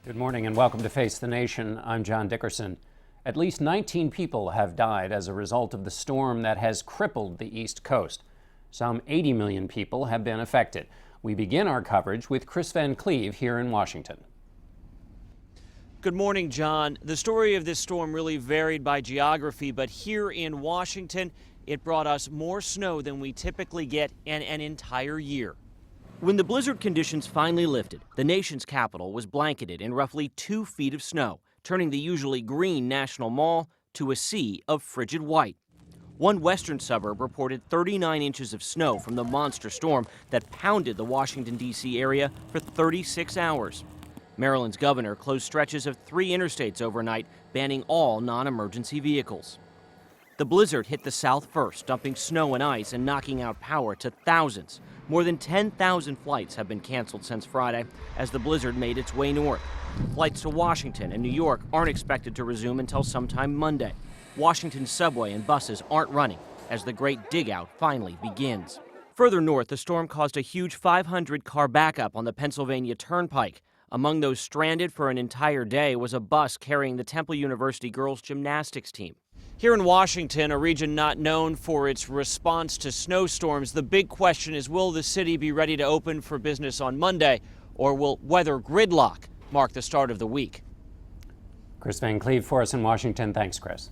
Good morning and welcome to Face the Nation. I'm John Dickerson. At least 19 people have died as a result of the storm that has crippled the East Coast. Some 80 million people have been affected. We begin our coverage with Kris and Cleave here in Washington. Good morning, John. The story of this storm really varied by geography, but here in Washington, it brought us more snow than we typically get in an entire year. When the blizzard conditions finally lifted, the nation's capital was blanketed in roughly 2 feet of snow, turning the usually green National Mall to a sea of frigid white. One western suburb reported 39 inches of snow from the monster storm that pounded the Washington, D.C. area for 36 hours. Maryland's governor closed stretches of 3 interstates overnight, banning all non-emergency vehicles. The blizzard hit the South first, dumping snow and ice and knocking out power to thousands. More than 10,000 flights have been canceled since Friday as the blizzard made its way north. Flights to Washington and New York aren't expected to resume until sometime Monday. Washington's subway and buses aren't running as the great digout finally begins. Further north, the storm caused a huge 500-car backup on the Pennsylvania Turnpike. Among those stranded for an entire day was a bus carrying the Temple University girls' gymnastics team. Here in Washington, a region not known for its response to snowstorms, the big question is, will the city be ready to open for business on Monday, or will weather gridlock mark the start of the week? Kris Van Cleave for us in Washington. Thanks, Kris.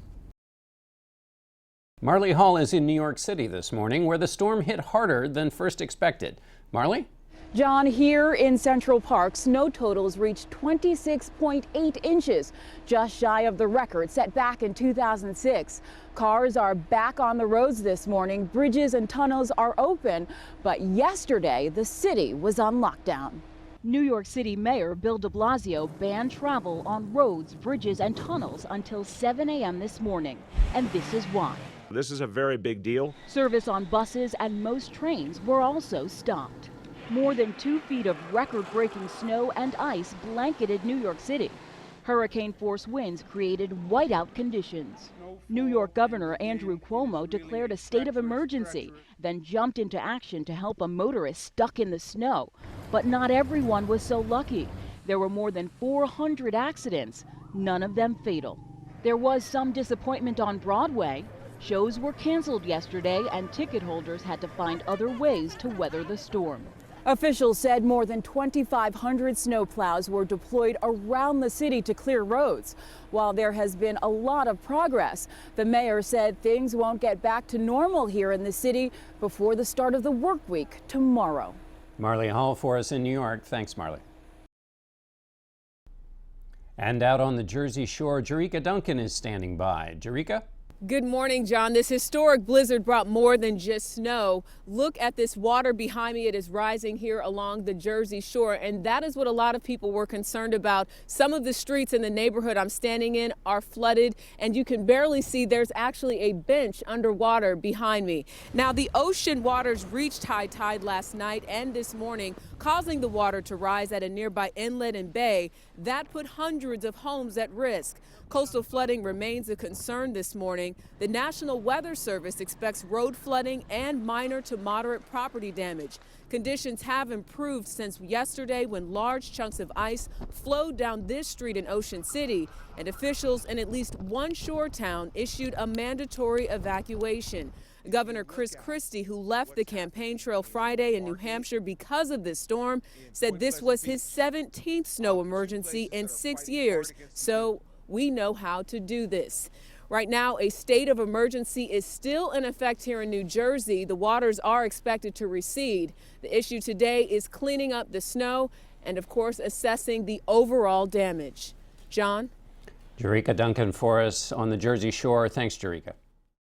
Marlie Hall is in New York City this morning, where the storm hit harder than first expected. Marlie? John, here in Central Park, snow totals reached 26.8 inches, just shy of the record set back in 2006. Cars are back on the roads this morning. Bridges and tunnels are open, but yesterday the city was on lockdown. New York City Mayor Bill de Blasio banned travel on roads, bridges and tunnels until 7 a.m. this morning, and this is why. This is a very big deal. Service on buses and most trains were also stopped. More than 2 feet of record-breaking snow and ice blanketed New York City. Hurricane-force winds created whiteout conditions. New York Governor Andrew Cuomo declared a state of emergency, then jumped into action to help a motorist stuck in the snow. But not everyone was so lucky. There were more than 400 accidents, none of them fatal. There was some disappointment on Broadway. Shows were canceled yesterday, and ticket holders had to find other ways to weather the storm. Officials said more than 2,500 snowplows were deployed around the city to clear roads. While there has been a lot of progress, the mayor said things won't get back to normal here in the city before the start of the work week tomorrow. Marlie Hall for us in New York. Thanks, Marlie. And out on the Jersey Shore, Jericka Duncan is standing by. Jericka? Good morning, John. This historic blizzard brought more than just snow. Look at this water behind me. It is rising here along the Jersey Shore, and that is what a lot of people were concerned about. Some of the streets in the neighborhood I'm standing in are flooded, and you can barely see there's actually a bench underwater behind me. Now, the ocean waters reached high tide last night and this morning, causing the water to rise at a nearby inlet and bay. That put hundreds of homes at risk. Coastal flooding remains a concern this morning. The National Weather Service expects road flooding and minor to moderate property damage. Conditions have improved since yesterday when large chunks of ice flowed down this street in Ocean City, and officials in at least one shore town issued a mandatory evacuation. Governor Chris Christie, who left the campaign trail Friday in New Hampshire because of this storm, said this was his 17th snow emergency in 6 years. So we know how to do this. Right now, a state of emergency is still in effect here in New Jersey. The waters are expected to recede. The issue today is cleaning up the snow and, of course, assessing the overall damage. John? Jericka Duncan for us on the Jersey Shore. Thanks, Jericka.